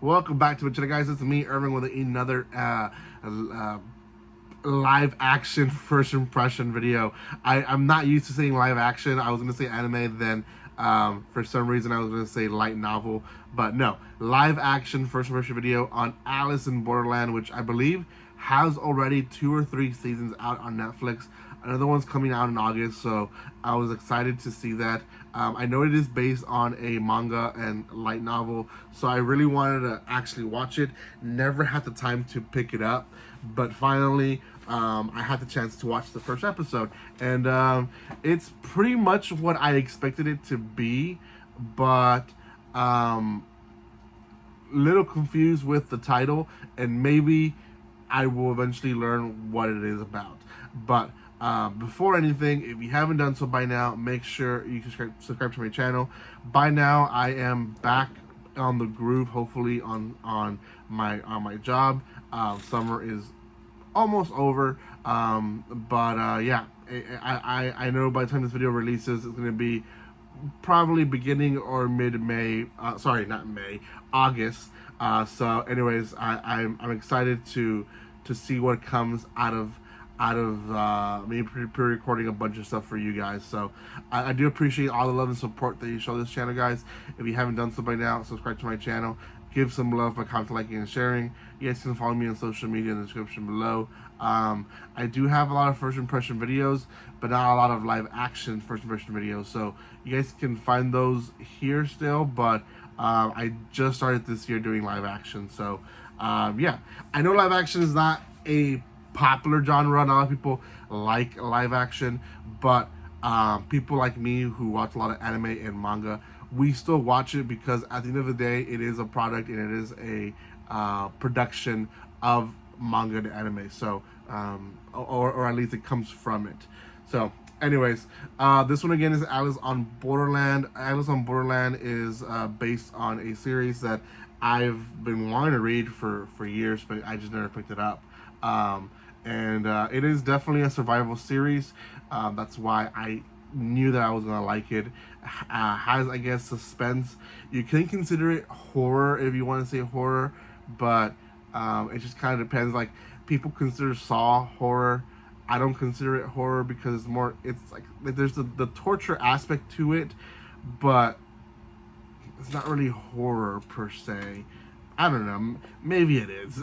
Welcome back to the channel, guys. It's me, Irving, with another live action first impression video. I'm not used to saying live action. I was going to say anime, then for some reason I was going to say light novel. But no, live action first impression video on Alice in Borderland, which I believe has already 2 or 3 seasons out on Netflix. Another one's coming out in August, so I was excited to see that. I know it is based on a manga and light novel, so I really wanted to actually watch it. Never had the time to pick it up, but finally I had the chance to watch the first episode, and it's pretty much what I expected it to be, but little confused with the title, and maybe I will eventually learn what it is about. But before anything, if you haven't done so by now, make sure you subscribe to my channel. By now, I am back on the groove, hopefully on my job. Summer is almost over, but yeah, I know by the time this video releases, it's going to be probably beginning or mid-May. Sorry, not May, August. So anyways, I'm excited to see what comes out of me pre-recording a bunch of stuff for you guys. So I do appreciate all the love and support that you show this channel, guys. If you haven't done so by now, subscribe to my channel, give some love by comment, liking, and sharing. You guys can follow me on social media in the description below. I do have a lot of first impression videos, but not a lot of live action first impression videos, so you guys can find those here still, but I just started this year doing live action. So yeah, I know live action is not a popular genre. Not a lot of people like live action, but people like me who watch a lot of anime and manga, we still watch it because at the end of the day, it is a product and it is a production of manga and anime. So or at least it comes from it. So anyways, this one again is Alice on Borderland. Alice on Borderland is based on a series that I've been wanting to read for years, but I just never picked it up. And it is definitely a survival series. That's why I knew that I was gonna like it. Has, I guess, suspense. You can consider it horror if you want to say horror, but it just kind of depends. Like, people consider Saw horror. I don't consider it horror because it's like there's the torture aspect to it, but it's not really horror per se. I don't know, maybe it is.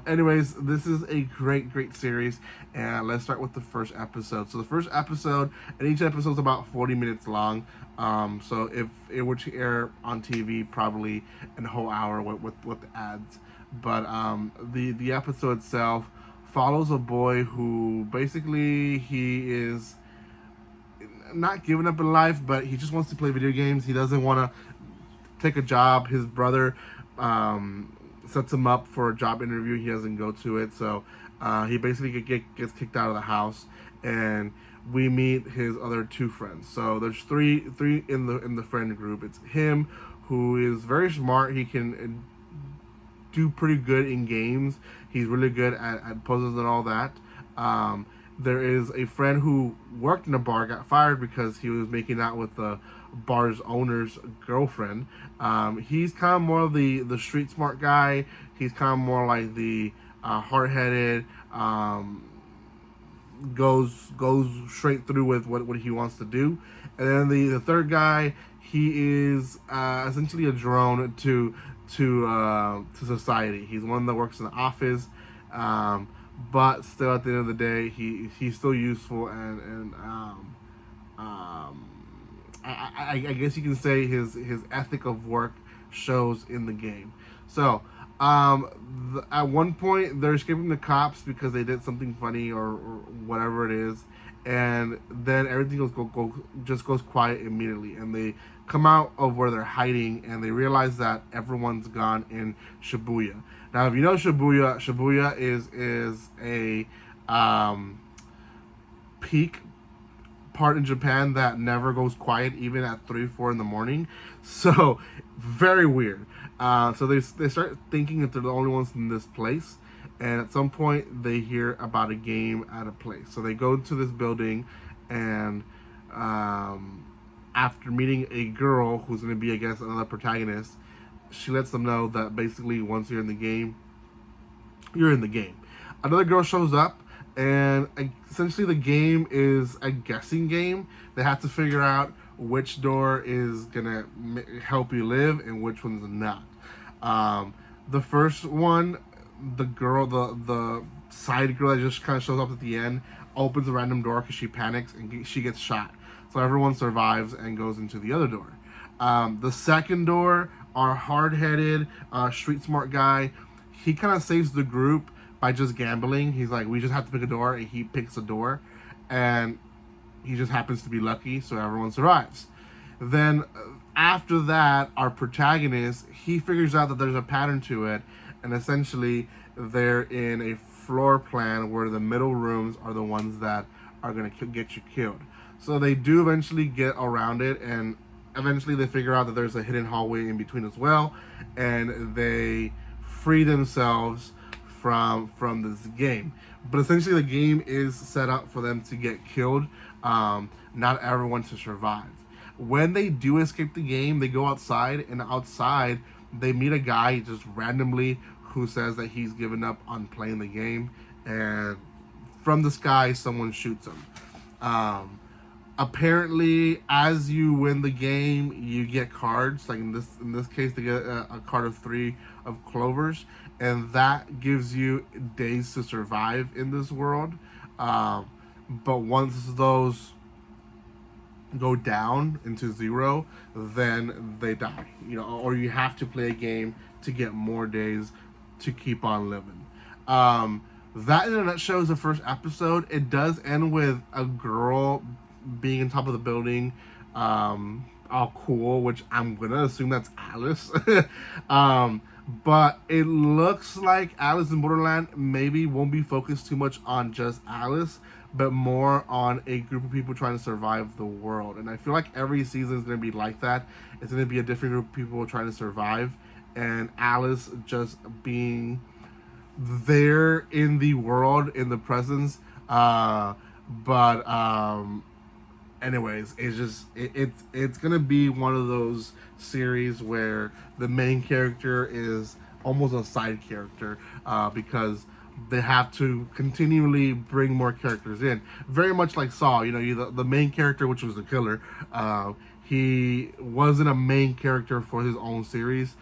Anyways, this is a great series, and let's start with the first episode. So the first episode, and each episode is about 40 minutes long. So if it were to air on TV, probably a whole hour with the ads. But the episode itself follows a boy who basically he is not giving up in life, but he just wants to play video games. He doesn't want to take a job. His brother sets him up for a job interview. He doesn't go to it, so he basically gets kicked out of the house, and we meet his other 2 friends. So there's three in the friend group. It's him, who is very smart. He can do pretty good in games. He's really good at puzzles and all that. There is a friend who worked in a bar, got fired because he was making out with the bar's owner's girlfriend. He's kind of more of the street smart guy. He's kind of more like the hard-headed, goes straight through with what he wants to do. And then the third guy, he is essentially a drone to society. He's one that works in the office, but still at the end of the day, he's still useful, and I guess you can say his ethic of work shows in the game. So at one point they're escaping the cops because they did something funny or whatever it is, and then everything just goes quiet immediately, and they come out of where they're hiding, and they realize that everyone's gone in Shibuya. Now, if you know Shibuya is a peak part in Japan that never goes quiet, even at 3-4 in the morning. So very weird. So they start thinking that they're the only ones in this place, and at some point they hear about a game at a place. So they go to this building, and after meeting a girl who's going to be, I guess, another protagonist, she lets them know that basically once you're in the game, you're in the game. Another girl shows up, and essentially the game is a guessing game. They have to figure out which door is gonna help you live and which one's not. The first one, the side girl that just kind of shows up at the end, opens a random door because she panics and she gets shot. So everyone survives and goes into the other door. The second door, our hard-headed, street smart guy, he kind of saves the group by just gambling. He's like, we just have to pick a door, and he picks a door, and he just happens to be lucky, so everyone survives. Then after that, our protagonist, he figures out that there's a pattern to it, and essentially they're in a floor plan where the middle rooms are the ones that are going to get you killed. So they do eventually get around it, and eventually they figure out that there's a hidden hallway in between as well, and they free themselves from this game. But essentially the game is set up for them to get killed, not everyone to survive. When they do escape the game, they go outside, and outside they meet a guy just randomly who says that he's given up on playing the game, and from the sky someone shoots him. Apparently, as you win the game, you get cards. Like in this case, they get a card of 3 of clovers, and that gives you days to survive in this world. But once those go down into 0, then they die. Or you have to play a game to get more days to keep on living. That in a nutshell is the first episode. It does end with a girl being on top of the building, all cool, which I'm gonna assume that's Alice. But it looks like Alice in Borderland maybe won't be focused too much on just Alice, but more on a group of people trying to survive the world. And I feel like every season is going to be like that. It's going to be a different group of people trying to survive, and Alice just being there in the world, in the presence. Anyways, it's gonna be one of those series where the main character is almost a side character, because they have to continually bring more characters in. Very much like Saw, the main character, which was the killer, he wasn't a main character for his own series,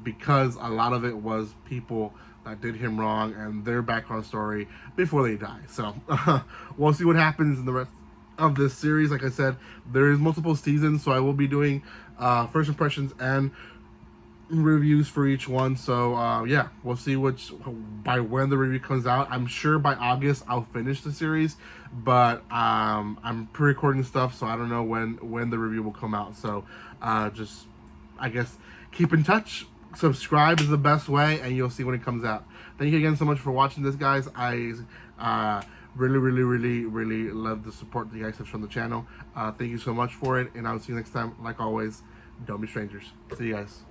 because a lot of it was people that did him wrong and their background story before they die. So we'll see what happens in the rest of this series. Like I said, there is multiple seasons, so I will be doing first impressions and reviews for each one. So yeah, we'll see by when the review comes out. I'm sure by August I'll finish the series, but I'm pre-recording stuff, so I don't know when the review will come out. So just, I guess, keep in touch. Subscribe is the best way, and you'll see when it comes out. Thank you again so much for watching this, guys. I really love the support that you guys have shown the channel. Thank you so much for it, and I'll see you next time. Like always, don't be strangers. See you guys.